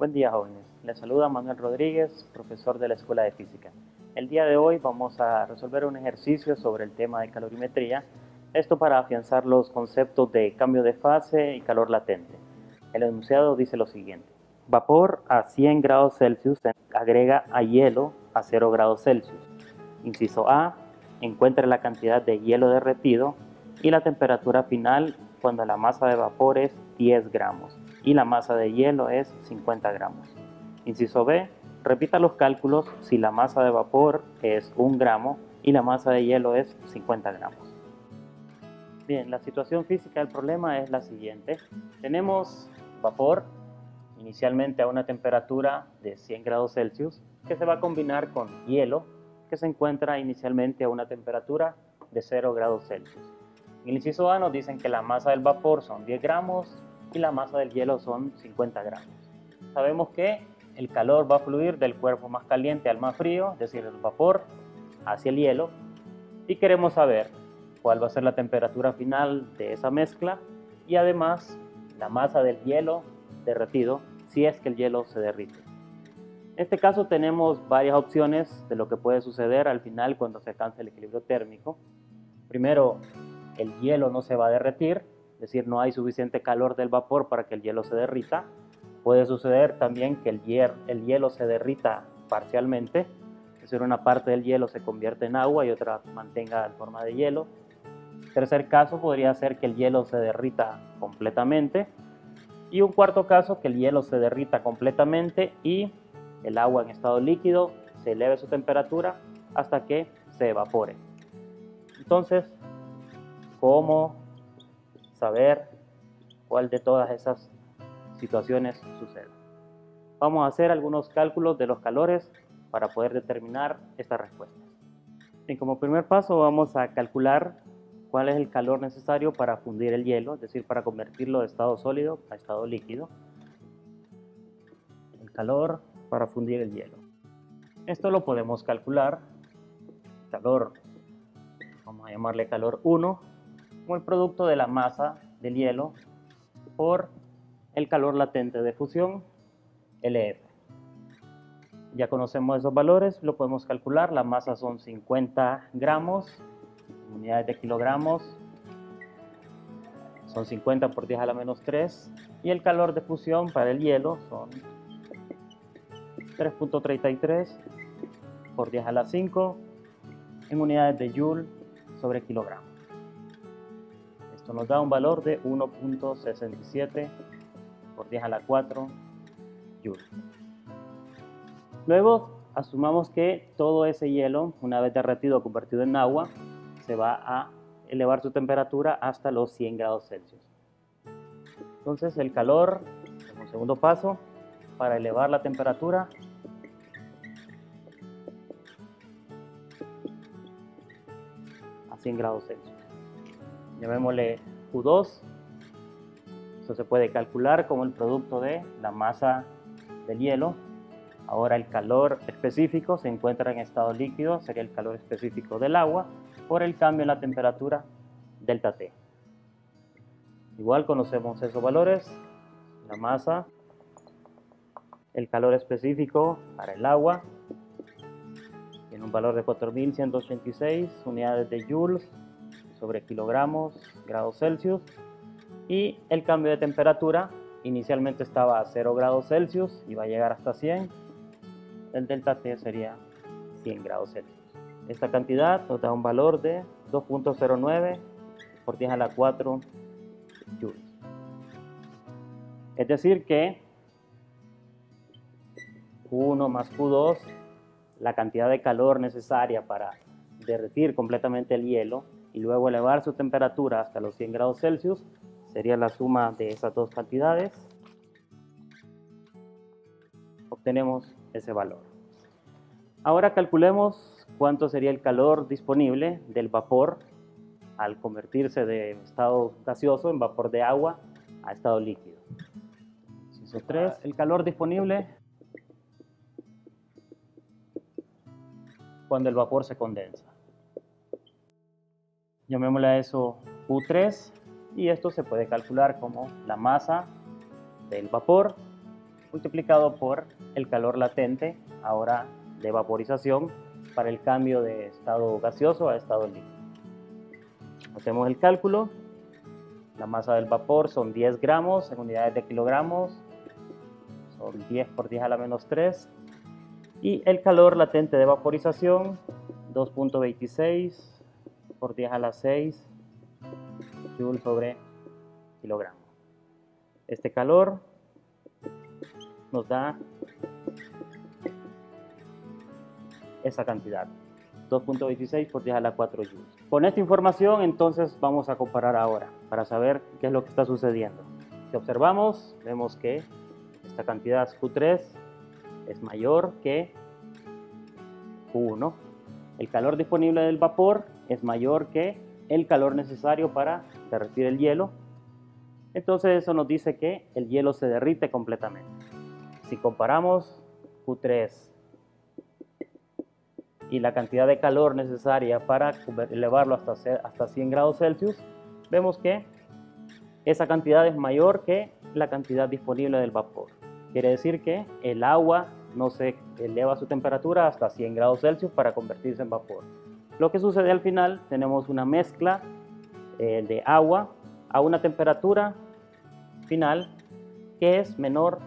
Buen día, jóvenes. Les saluda Manuel Rodríguez, profesor de la Escuela de Física. El día de hoy vamos a resolver un ejercicio sobre el tema de calorimetría, esto para afianzar los conceptos de cambio de fase y calor latente. El enunciado dice lo siguiente: vapor a 100 grados Celsius se agrega a hielo a 0 grados Celsius. Inciso A, encuentre la cantidad de hielo derretido y la temperatura final cuando la masa de vapor es 10 gramos y la masa de hielo es 50 gramos. Inciso B, repita los cálculos si la masa de vapor es 1 gramo y la masa de hielo es 50 gramos. Bien, la situación física del problema es la siguiente. Tenemos vapor inicialmente a una temperatura de 100 grados Celsius que se va a combinar con hielo que se encuentra inicialmente a una temperatura de 0 grados Celsius. En el inciso A nos dicen que la masa del vapor son 10 gramos y la masa del hielo son 50 gramos. Sabemos que el calor va a fluir del cuerpo más caliente al más frío, es decir, el vapor hacia el hielo, y queremos saber cuál va a ser la temperatura final de esa mezcla y además la masa del hielo derretido si es que el hielo se derrite. En este caso tenemos varias opciones de lo que puede suceder al final cuando se alcance el equilibrio térmico. Primero, el hielo no se va a derretir, es decir, no hay suficiente calor del vapor para que el hielo se derrita. Puede suceder también que el hielo se derrita parcialmente, es decir, una parte del hielo se convierte en agua y otra mantenga en forma de hielo. Tercer caso podría ser que el hielo se derrita completamente. Y un cuarto caso, que el hielo se derrita completamente y el agua en estado líquido se eleve su temperatura hasta que se evapore. Entonces, ¿cómo saber cuál de todas esas situaciones sucede? Vamos a hacer algunos cálculos de los calores para poder determinar estas respuestas. Y como primer paso vamos a calcular cuál es el calor necesario para fundir el hielo, es decir, para convertirlo de estado sólido a estado líquido. El calor para fundir el hielo. Esto lo podemos calcular. Calor, vamos a llamarle calor 1, como el producto de la masa del hielo por el calor latente de fusión, LF. Ya conocemos esos valores, lo podemos calcular. La masa son 50 gramos, unidades de kilogramos, son 50 por 10 a la menos 3, y el calor de fusión para el hielo son 3.33 por 10 a la 5 en unidades de joule sobre kilogramo. Esto nos da un valor de 1.67 por 10 a la 4 joule. Luego asumamos que todo ese hielo, una vez derretido o convertido en agua, se va a elevar su temperatura hasta los 100 grados Celsius. Entonces el calor, como segundo paso, para elevar la temperatura a 100 grados Celsius. Llamémosle Q2. Eso se puede calcular como el producto de la masa del hielo. Ahora el calor específico se encuentra en estado líquido, sería el calor específico del agua, por el cambio en la temperatura delta T. Igual conocemos esos valores, la masa, el calor específico para el agua, tiene un valor de 4186 unidades de joules sobre kilogramos, grados Celsius, y el cambio de temperatura inicialmente estaba a 0 grados Celsius y va a llegar hasta 100, el delta T sería 100 grados Celsius. Esta cantidad nos da un valor de 2.09 por 10 a la 4 joules. Es decir que Q1 más Q2, la cantidad de calor necesaria para derretir completamente el hielo y luego elevar su temperatura hasta los 100 grados Celsius, sería la suma de esas dos cantidades. Obtenemos ese valor. Ahora calculemos cuánto sería el calor disponible del vapor al convertirse de estado gaseoso en vapor de agua a estado líquido. Inciso 3, el calor disponible cuando el vapor se condensa. Llamémosle a eso Q3 y esto se puede calcular como la masa del vapor multiplicado por el calor latente, ahora de vaporización, para el cambio de estado gaseoso a estado líquido. Hacemos el cálculo. La masa del vapor son 10 gramos en unidades de kilogramos, son 10 por 10 a la menos 3. Y el calor latente de vaporización, 2.26 por 10 a la 6 joules sobre kilogramo. Este calor nos da esa cantidad, 2.26 por 10 a la 4 joules. Con esta información entonces vamos a comparar ahora para saber qué es lo que está sucediendo. Si observamos, vemos que esta cantidad Q3 es mayor que Q1. El calor disponible del vapor es mayor que el calor necesario para derretir el hielo. Entonces eso nos dice que el hielo se derrite completamente. Si comparamos Q3 y la cantidad de calor necesaria para elevarlo hasta 100 grados Celsius, vemos que esa cantidad es mayor que la cantidad disponible del vapor. Quiere decir que el agua no se eleva su temperatura hasta 100 grados Celsius para convertirse en vapor. Lo que sucede al final, tenemos una mezcla de agua a una temperatura final que es menor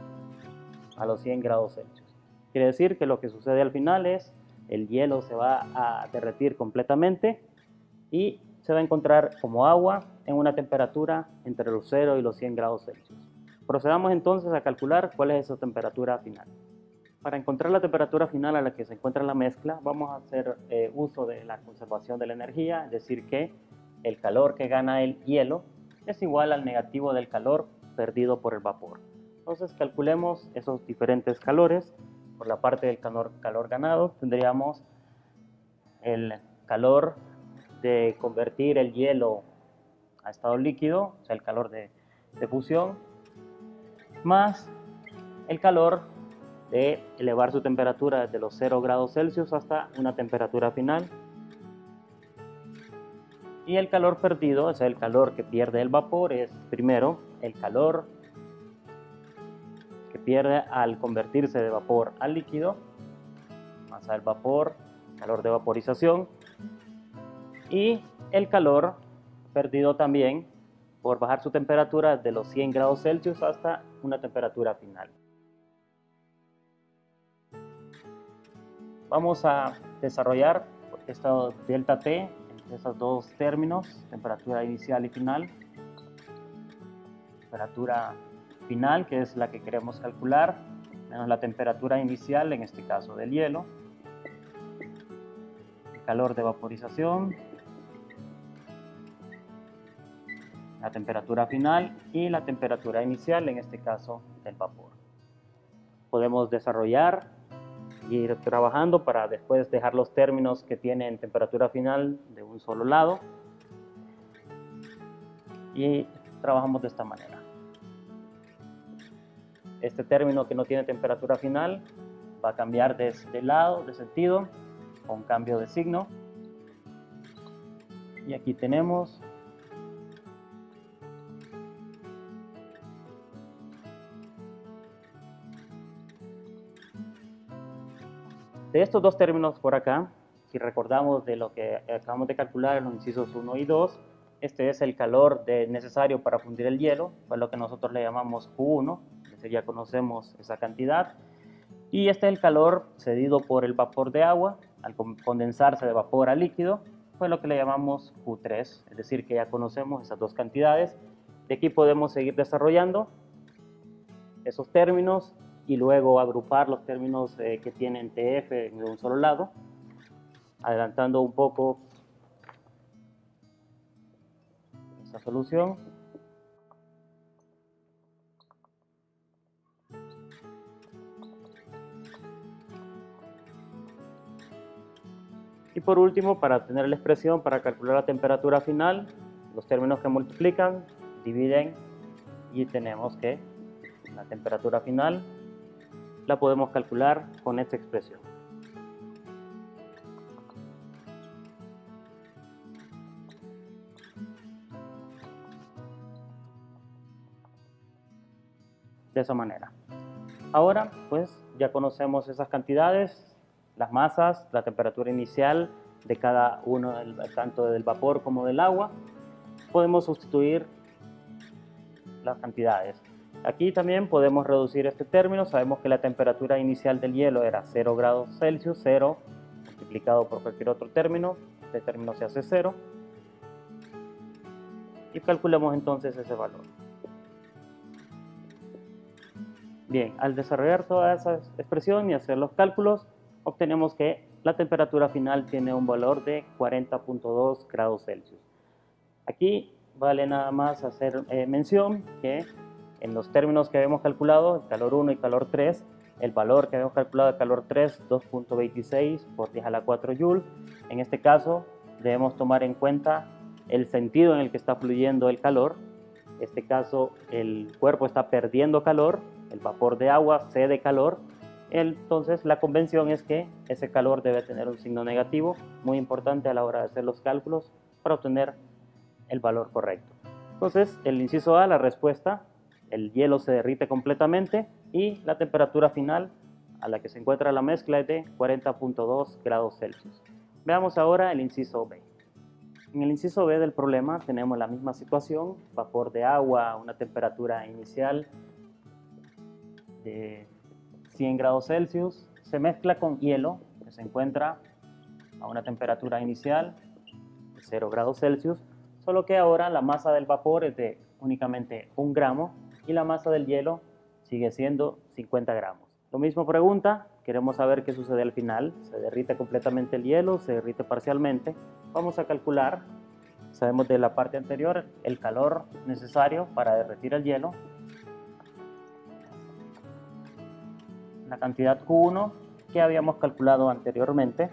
a los 100 grados Celsius. Quiere decir que lo que sucede al final es el hielo se va a derretir completamente y se va a encontrar como agua en una temperatura entre los 0 y los 100 grados Celsius. Procedamos entonces a calcular cuál es esa temperatura final. Para encontrar la temperatura final a la que se encuentra la mezcla, vamos a hacer uso de la conservación de la energía, es decir que el calor que gana el hielo es igual al negativo del calor perdido por el vapor. Entonces calculemos esos diferentes calores. Por la parte del calor ganado tendríamos el calor de convertir el hielo a estado líquido, o sea el calor de fusión, más el calor de elevar su temperatura desde los 0 grados Celsius hasta una temperatura final. Y el calor perdido, o sea el calor que pierde el vapor, es primero el calor que pierde al convertirse de vapor al líquido, masa del vapor, calor de vaporización, y el calor perdido también por bajar su temperatura de los 100 grados Celsius hasta una temperatura final. Vamos a desarrollar esta delta T entre esos dos términos, temperatura inicial y final. Temperatura final, que es la que queremos calcular, menos la temperatura inicial, en este caso del hielo, el calor de vaporización, la temperatura final y la temperatura inicial, en este caso del vapor. Podemos desarrollar y ir trabajando para después dejar los términos que tienen temperatura final de un solo lado, y trabajamos de esta manera. Este término que no tiene temperatura final va a cambiar de lado, de sentido, con cambio de signo. Y aquí tenemos de estos dos términos por acá, si recordamos de lo que acabamos de calcular en los incisos 1 y 2, este es el calor necesario para fundir el hielo, pues lo que nosotros le llamamos Q1, ya conocemos esa cantidad, y este es el calor cedido por el vapor de agua al condensarse de vapor a líquido, pues lo que le llamamos Q3, es decir que ya conocemos esas dos cantidades. De aquí podemos seguir desarrollando esos términos y luego agrupar los términos que tienen TF de un solo lado, adelantando un poco esta solución. Y por último, para tener la expresión para calcular la temperatura final, los términos que multiplican, dividen y tenemos que la temperatura final la podemos calcular con esta expresión. De esa manera. Ahora, pues ya conocemos esas cantidades, las masas, la temperatura inicial de cada uno, tanto del vapor como del agua. Podemos sustituir las cantidades. Aquí también podemos reducir este término. Sabemos que la temperatura inicial del hielo era 0 grados Celsius, 0 multiplicado por cualquier otro término. Este término se hace 0. Y calculemos entonces ese valor. Bien, al desarrollar toda esa expresión y hacer los cálculos, obtenemos que la temperatura final tiene un valor de 40.2 grados Celsius. Aquí vale nada más hacer mención que en los términos que habíamos calculado, el calor 1 y calor 3, el valor que habíamos calculado de calor 3, 2.26 por 10 a la 4 joules. En este caso debemos tomar en cuenta el sentido en el que está fluyendo el calor. En este caso el cuerpo está perdiendo calor, el vapor de agua cede calor. Entonces la convención es que ese calor debe tener un signo negativo, muy importante a la hora de hacer los cálculos para obtener el valor correcto. Entonces el inciso A, la respuesta, el hielo se derrite completamente y la temperatura final a la que se encuentra la mezcla es de 40.2 grados Celsius. Veamos ahora el inciso B. En el inciso B del problema tenemos la misma situación, vapor de agua a una temperatura inicial de 100 grados Celsius, se mezcla con hielo que se encuentra a una temperatura inicial de 0 grados Celsius, solo que ahora la masa del vapor es de únicamente 1 gramo y la masa del hielo sigue siendo 50 gramos. Lo mismo pregunta, queremos saber qué sucede al final, se derrite completamente el hielo, se derrite parcialmente. Vamos a calcular, sabemos de la parte anterior, el calor necesario para derretir el hielo. La cantidad Q1 que habíamos calculado anteriormente.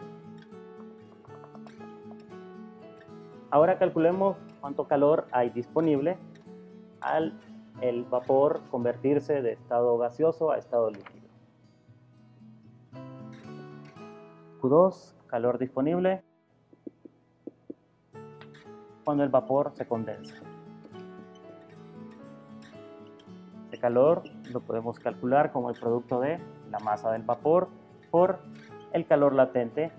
Ahora calculemos cuánto calor hay disponible al el vapor convertirse de estado gaseoso a estado líquido. Q2, calor disponible cuando el vapor se condensa. Este calor lo podemos calcular como el producto de la masa del vapor por el calor latente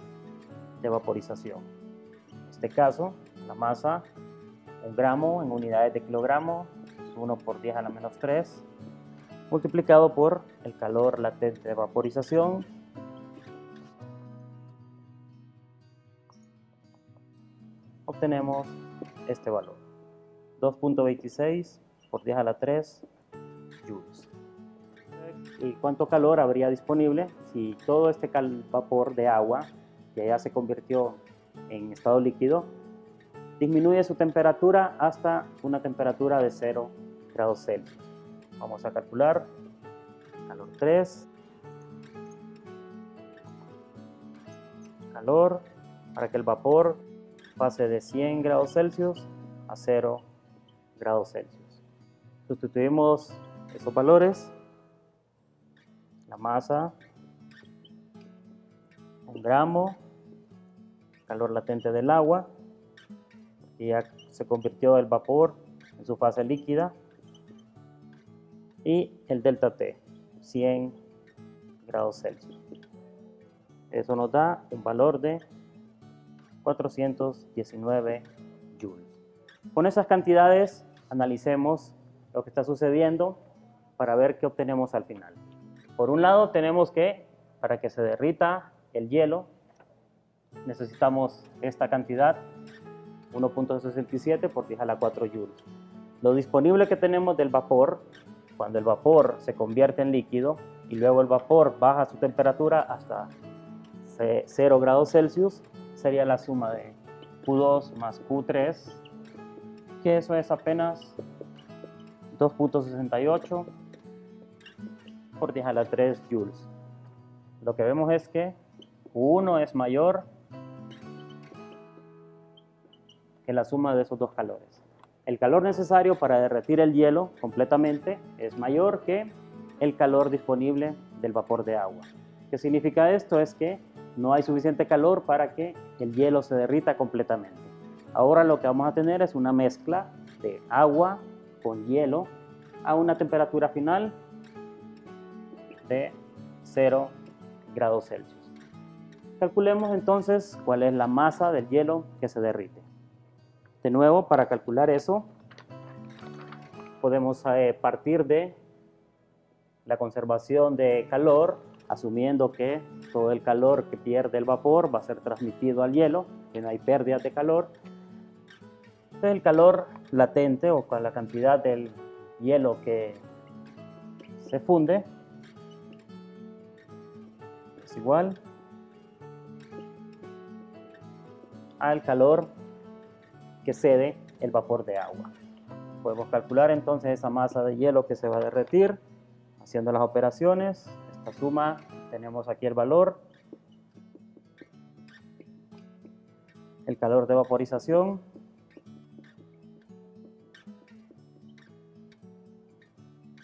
de vaporización. En este caso, la masa, 1 gramo en unidades de kilogramo, 1 por 10 a la menos 3, multiplicado por el calor latente de vaporización, obtenemos este valor, 2.26 por 10 a la 3 joules. ¿Y cuánto calor habría disponible si todo este vapor de agua, que ya se convirtió en estado líquido, disminuye su temperatura hasta una temperatura de 0 grados Celsius? Vamos a calcular calor 3, calor, para que el vapor pase de 100 grados Celsius a 0 grados Celsius. Sustituimos esos valores, la masa, 1 gramo, calor latente del agua, y ya se convirtió el vapor en su fase líquida, y el delta T, 100 grados Celsius. Eso nos da un valor de 419 joules. Con esas cantidades analicemos lo que está sucediendo para ver qué obtenemos al final. Por un lado tenemos que, para que se derrita el hielo, necesitamos esta cantidad, 1.67 por 10 a la 4 joules. Lo disponible que tenemos del vapor, cuando el vapor se convierte en líquido y luego el vapor baja su temperatura hasta 0 grados Celsius, sería la suma de Q2 más Q3, que eso es apenas 2.68 por 10 a la 3 joules. Lo que vemos es que Q1 es mayor que la suma de esos dos calores. El calor necesario para derretir el hielo completamente es mayor que el calor disponible del vapor de agua. ¿Qué significa esto? Es que no hay suficiente calor para que el hielo se derrita completamente. Ahora lo que vamos a tener es una mezcla de agua con hielo a una temperatura final de 0 grados Celsius. Calculemos entonces cuál es la masa del hielo que se derrite. De nuevo, para calcular eso, podemos partir de la conservación de calor, asumiendo que todo el calor que pierde el vapor va a ser transmitido al hielo, que no hay pérdidas de calor. Entonces el calor latente o con la cantidad del hielo que se funde es igual al calor que cede el vapor de agua. Podemos calcular entonces esa masa de hielo que se va a derretir haciendo las operaciones. Esta suma, tenemos aquí el valor, el calor de vaporización,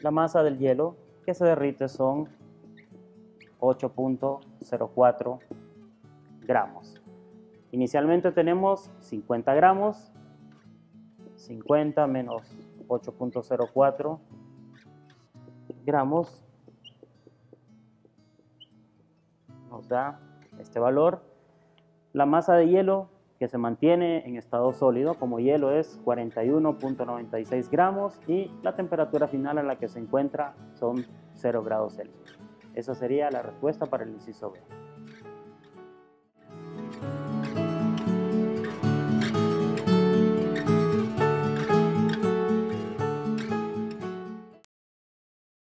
la masa del hielo que se derrite son 8.04 gramos. Inicialmente tenemos 50 gramos, 50 menos 8.04 gramos nos da este valor. La masa de hielo que se mantiene en estado sólido como hielo es 41.96 gramos y la temperatura final a la que se encuentra son 0 grados Celsius. Esa sería la respuesta para el inciso B.